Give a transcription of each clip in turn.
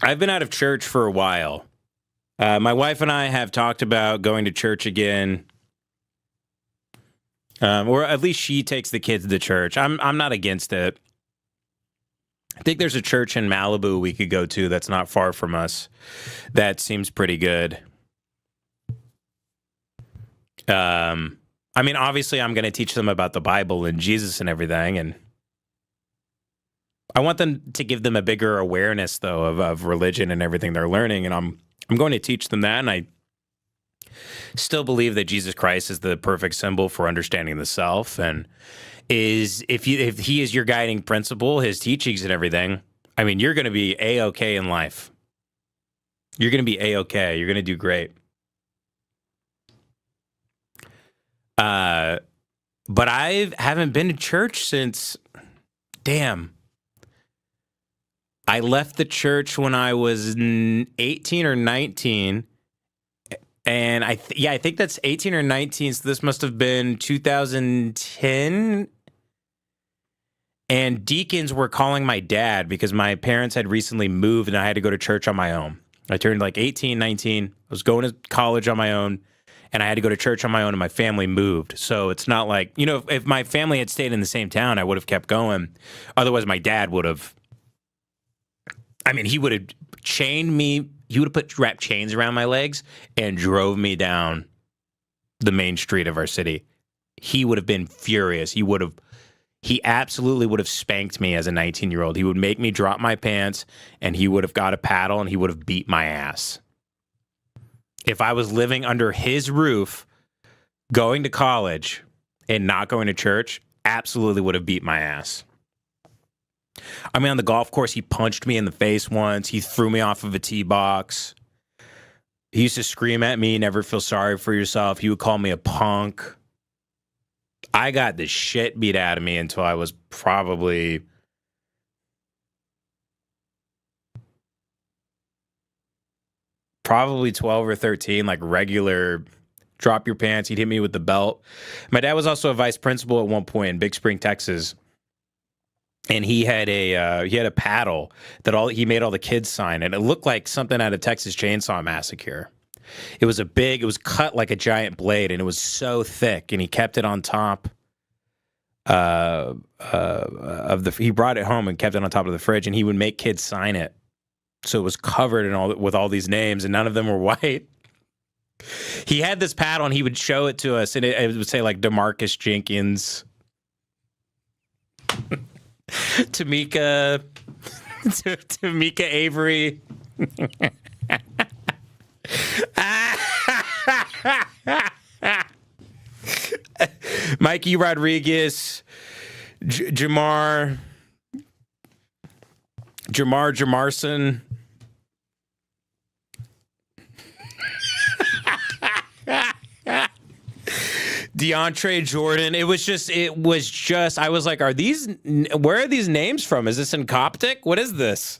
I've been out of church for a while. My wife and I have talked about going to church again, or at least she takes the kids to church. I'm not against it. I think there's a church in Malibu we could go to that's not far from us. That seems pretty good. I mean, obviously, I'm going to teach them about the Bible and Jesus and everything, and I want them to give them a bigger awareness, though, of religion and everything they're learning, and I'm going to teach them that, and I still believe that Jesus Christ is the perfect symbol for understanding the self, and if he is your guiding principle, his teachings and everything, I mean, you're going to be A-okay in life. You're going to be A-okay. You're going to do great. But I haven't been to church since, damn. I left the church when I was 18 or 19. And I think that's 18 or 19. So this must have been 2010. And deacons were calling my dad because my parents had recently moved and I had to go to church on my own. I turned like 18, 19. I was going to college on my own. And I had to go to church on my own, and my family moved. So it's not like, if my family had stayed in the same town, I would have kept going. Otherwise, my dad would have, he would have chained me. He would have wrapped chains around my legs and drove me down the main street of our city. He would have been furious. He absolutely would have spanked me as a 19-year-old. He would make me drop my pants, and he would have got a paddle, and he would have beat my ass. If I was living under his roof, going to college and not going to church, absolutely would have beat my ass. On the golf course, he punched me in the face once. He threw me off of a tee box. He used to scream at me, never feel sorry for yourself. He would call me a punk. I got the shit beat out of me until I was probably... probably 12 or 13, like regular drop your pants. He'd hit me with the belt. My dad was also a vice principal at one point in Big Spring, Texas. And he had a paddle that he made all the kids sign. And it looked like something out of Texas Chainsaw Massacre. It was cut like a giant blade, and it was so thick. And he kept it on top he brought it home and kept it on top of the fridge, and he would make kids sign it. So it was covered with all these names, and none of them were white. He had this paddle, and he would show it to us, and it would say, like, DeMarcus Jenkins, Tamika Avery. Mikey Rodriguez, Jamarson. DeAndre Jordan. It was just, I was like, where are these names from? Is this in Coptic? What is this?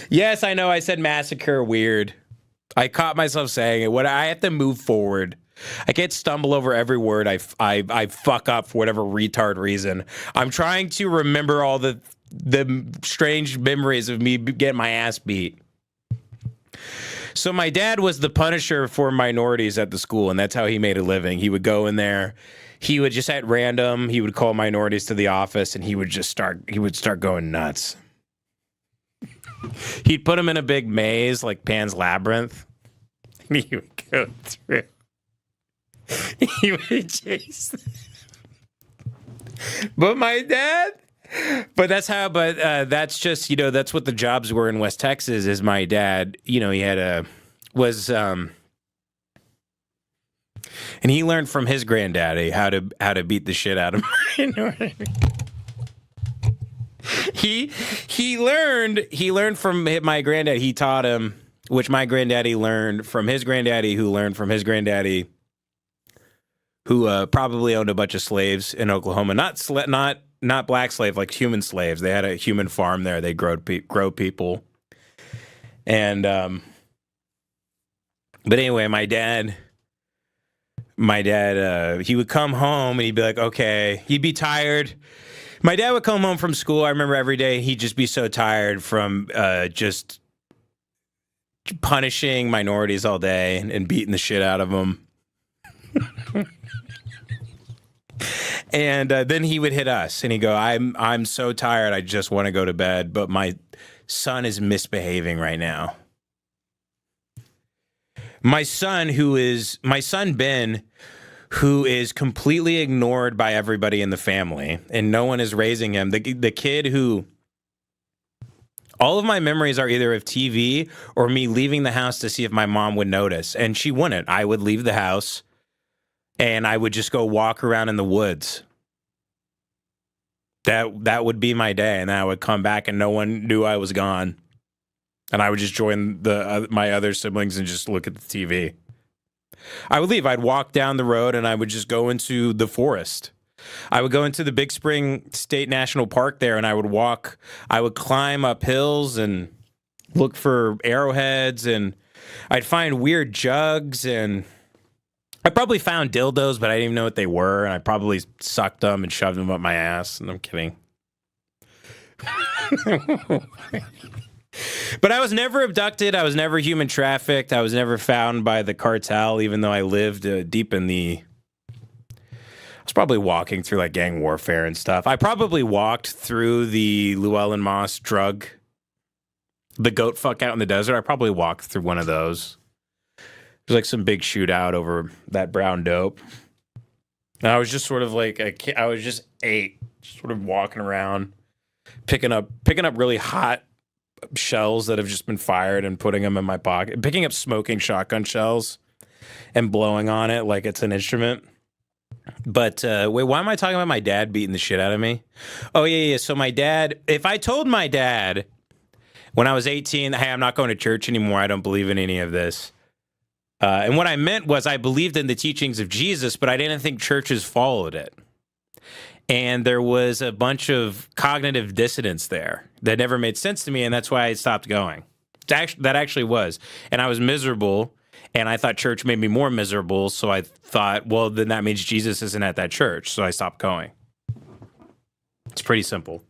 Yes, I know I said massacre weird. I caught myself saying it. I have to move forward. I can't stumble over every word I fuck up for whatever retard reason. I'm trying to remember all the strange memories of me getting my ass beat. So my dad was the punisher for minorities at the school, and that's how he made a living. He would go in there. He would just at random, he would call minorities to the office, and he would start going nuts. He'd put them in a big maze like Pan's Labyrinth, and he would go through. He would chase them. But that's just, that's what the jobs were in West Texas. Is my dad, he and he learned from his granddaddy how to beat the shit out of minorities. He learned from my granddad. He taught him, which my granddaddy learned from his granddaddy, who learned from his granddaddy, who probably owned a bunch of slaves in Oklahoma. Not black slave, like human slaves. They had a human farm there. They grow people. And but anyway, my dad, he would come home and he'd be like, okay, he'd be tired. My dad would come home from school. I remember every day he'd just be so tired from just punishing minorities all day and beating the shit out of them. And then he would hit us, and he'd go, I'm so tired, I just want to go to bed, but my son is misbehaving right now. My son Ben, who is completely ignored by everybody in the family, and no one is raising him. The kid who, all of my memories are either of TV or me leaving the house to see if my mom would notice, and she wouldn't. I would leave the house, and I would just go walk around in the woods. That would be my day, and then I would come back, and no one knew I was gone, and I would just join my other siblings and just look at the TV. I would leave. I'd walk down the road, and I would just go into the forest. I would go into the Big Spring State National Park there, and I would walk. I would climb up hills and look for arrowheads, and I'd find weird jugs, and I probably found dildos, but I didn't even know what they were, and I probably sucked them and shoved them up my ass. And I'm kidding. But I was never abducted. I was never human trafficked. I was never found by the cartel, even though I lived deep in the... I was probably walking through like gang warfare and stuff. I probably walked through the Llewellyn Moss drug, the goat fuck out in the desert. I probably walked through one of those. There's like some big shootout over that brown dope. And I was just sort of like a kid. I was just 8, sort of walking around, picking up really hot shells that have just been fired and putting them in my pocket, picking up smoking shotgun shells and blowing on it like it's an instrument. But wait, why am I talking about my dad beating the shit out of me? Oh, yeah. So my dad, if I told my dad when I was 18, hey, I'm not going to church anymore, I don't believe in any of this. And what I meant was I believed in the teachings of Jesus, but I didn't think churches followed it. And there was a bunch of cognitive dissonance there that never made sense to me, and that's why I stopped going. That actually was. And I was miserable, and I thought church made me more miserable, so I thought, well, then that means Jesus isn't at that church, so I stopped going. It's pretty simple.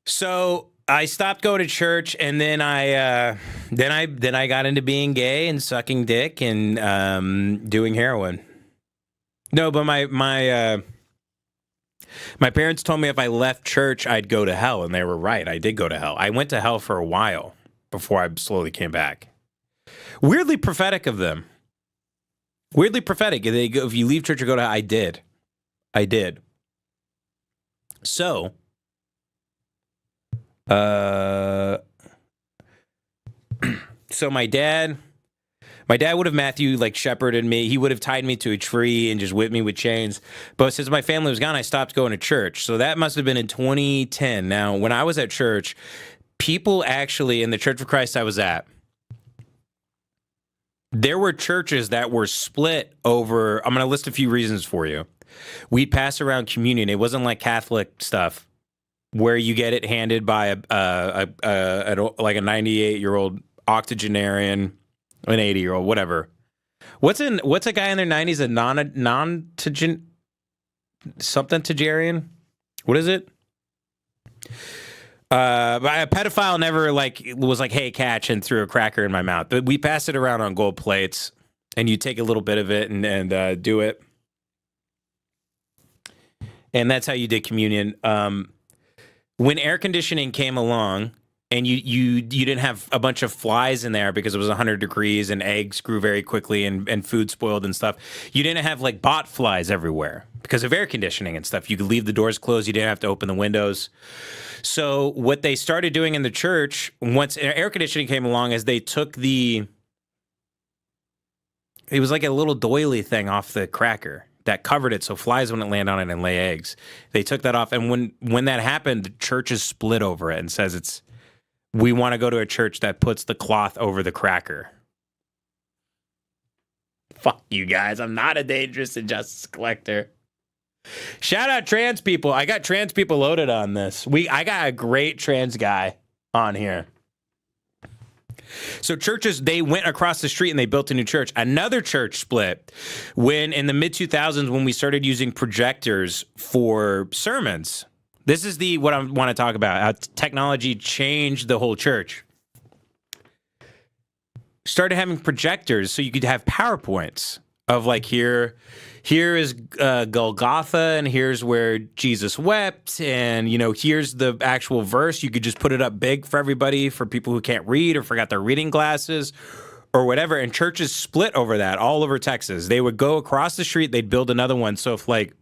So I stopped going to church, and then I got into being gay and sucking dick and doing heroin. No, but my parents told me if I left church, I'd go to hell, and they were right. I did go to hell. I went to hell for a while before I slowly came back. Weirdly prophetic of them. Weirdly prophetic. They go, if you leave church or go to hell, I did. So... So my dad would have Matthew like shepherded me. He would have tied me to a tree and just whipped me with chains. But since my family was gone, I stopped going to church. So that must have been in 2010. Now, when I was at church, people actually in the Church of Christ I was at, there were churches that were split over. I'm going to list a few reasons for you. We'd pass around communion. It wasn't like Catholic stuff, where you get it handed by like a 98-year-old octogenarian, an 80-year-old, whatever. What's a guy in their 90s, a something Tagerian? What is it? A pedophile never was like, hey, catch, and threw a cracker in my mouth. But we pass it around on gold plates, and you take a little bit of it and do it. And that's how you did communion. When air conditioning came along and you didn't have a bunch of flies in there because it was 100 degrees and eggs grew very quickly and food spoiled and stuff, you didn't have like bot flies everywhere because of air conditioning and stuff. You could leave the doors closed. You didn't have to open the windows. So what they started doing in the church once air conditioning came along is they took it was like a little doily thing off the cracker that covered it so flies wouldn't land on it and lay eggs. They took that off, and when that happened, the churches split over it and says we want to go to a church that puts the cloth over the cracker. Fuck you guys, I'm not a dangerous injustice collector. Shout out trans people. I got trans people loaded on this. I got a great trans guy on here. So churches, they went across the street and they built a new church. Another church split when in the mid 2000s when we started using projectors for sermons. This is what I want to talk about, how technology changed the whole church. Started having projectors so you could have PowerPoints of like here is Golgotha, and here's where Jesus wept, and here's the actual verse. You could just put it up big for everybody, for people who can't read or forgot their reading glasses or whatever. And churches split over that all over Texas. They would go across the street, they'd build another one. So if like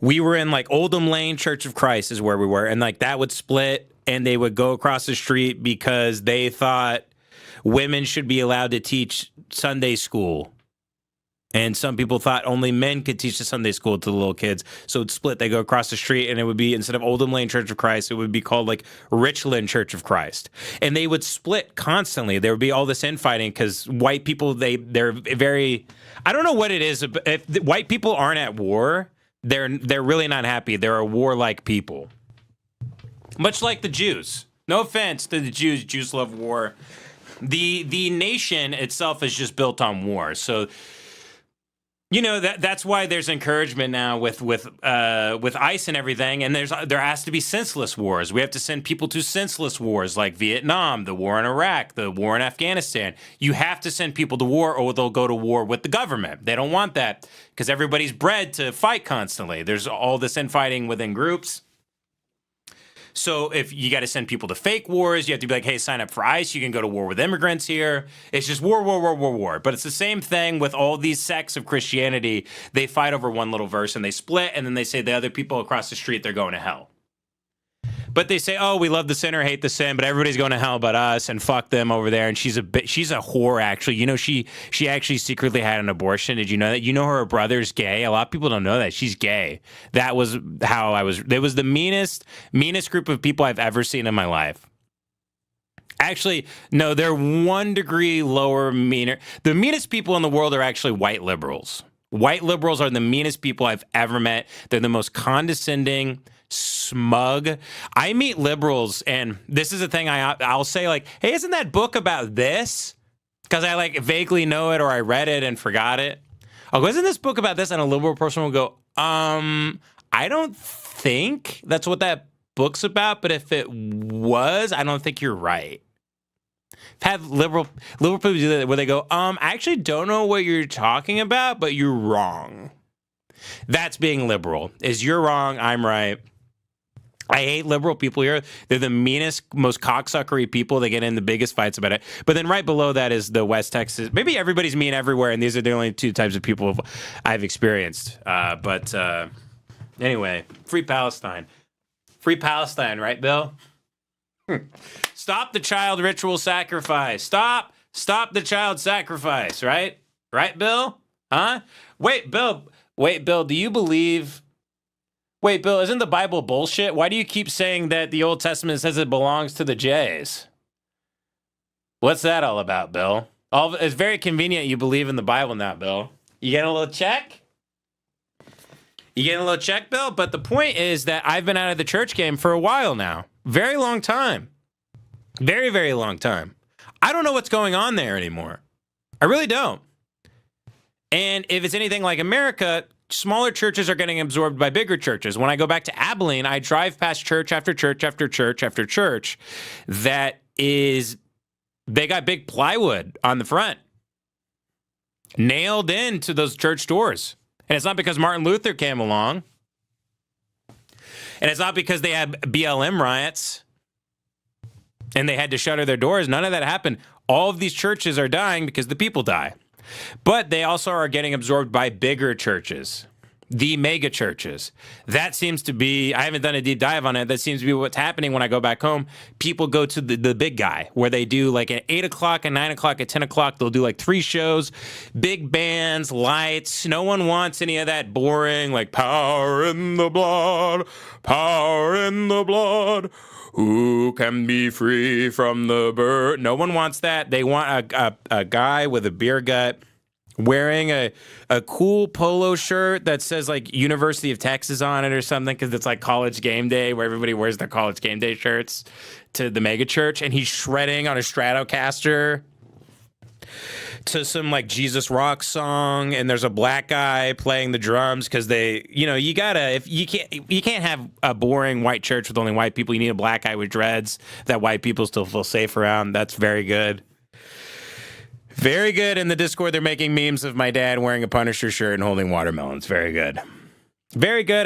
we were in like Oldham Lane Church of Christ is where we were, and like that would split, and they would go across the street because they thought women should be allowed to teach Sunday school. And some people thought only men could teach the Sunday school to the little kids. So it's split. They go across the street, and it would be, instead of Oldham Lane Church of Christ, it would be called like Richland Church of Christ. And they would split constantly. There would be all this infighting because white people, they're very, I don't know what it is. If white people aren't at war, they're really not happy. They're a warlike people. Much like the Jews. No offense to the Jews. Jews love war. The nation itself is just built on war. So that's why there's encouragement now with ICE and everything, and there has to be senseless wars. We have to send people to senseless wars like Vietnam, the war in Iraq, the war in Afghanistan. You have to send people to war, or they'll go to war with the government. They don't want that because everybody's bred to fight constantly. There's all this infighting within groups. So if you got to send people to fake wars, you have to be like, hey, sign up for ICE. You can go to war with immigrants here. It's just war, war, war, war, war. But it's the same thing with all these sects of Christianity. They fight over one little verse and they split, and then they say the other people across the street, they're going to hell. But they say, oh, we love the sinner, hate the sin, but everybody's going to hell but us, and fuck them over there. And she's a whore, actually. She actually secretly had an abortion. Did you know that? Her brother's gay? A lot of people don't know that. She's gay. That was how it was the meanest group of people I've ever seen in my life. Actually, no, they're 1 degree lower, meaner. The meanest people in the world are actually white liberals. White liberals are the meanest people I've ever met. They're the most condescending, smug. I meet liberals, and this is a thing I'll say, like, hey, isn't that book about this? Because I like vaguely know it, or I read it and forgot it. I'll go, isn't this book about this? And a liberal person will go, I don't think that's what that book's about, but if it was, I don't think you're right. I've had liberal people do that where they go, I actually don't know what you're talking about, but you're wrong. That's being liberal. Is you're wrong, I'm right. I hate liberal people here. They're the meanest, most cocksuckery people. They get in the biggest fights about it. But then right below that is the West Texas. Maybe everybody's mean everywhere, and these are the only two types of people I've experienced. But anyway, free Palestine. Free Palestine, right, Bill? Stop the child ritual sacrifice. Stop the child sacrifice, right? Right, Bill? Huh? Wait, Bill, do you believe... Wait, Bill, isn't the Bible bullshit? Why do you keep saying that the Old Testament says it belongs to the Jays? What's that all about, Bill? It's very convenient you believe in the Bible now, Bill. You getting a little check? Bill? But the point is that I've been out of the church game for a while now. Very long time. Very, very long time. I don't know what's going on there anymore. I really don't. And if it's anything like America, smaller churches are getting absorbed by bigger churches. When I go back to Abilene, I drive past church after church after church after church they got big plywood on the front, nailed into those church doors. And it's not because Martin Luther came along. And it's not because they had BLM riots and they had to shutter their doors. None of that happened. All of these churches are dying because the people die. But they also are getting absorbed by bigger churches, the mega churches. That seems to be, I haven't done a deep dive on it, that seems to be what's happening when I go back home. People go to the big guy, where they do like at 8 o'clock, at 9 o'clock, at 10 o'clock, they'll do like 3 shows, big bands, lights. No one wants any of that boring, like power in the blood, power in the blood. Who can be free from the bird? No one wants that. They want a guy with a beer gut wearing a cool polo shirt that says like University of Texas on it or something, because it's like college game day where everybody wears their college game day shirts to the mega church, and he's shredding on a Stratocaster to some like Jesus rock song, and there's a black guy playing the drums because they, you gotta, if you can't have a boring white church with only white people. You need a black guy with dreads that white people still feel safe around. That's very good. Very good. In the Discord, they're making memes of my dad wearing a Punisher shirt and holding watermelons. Very good. Very good.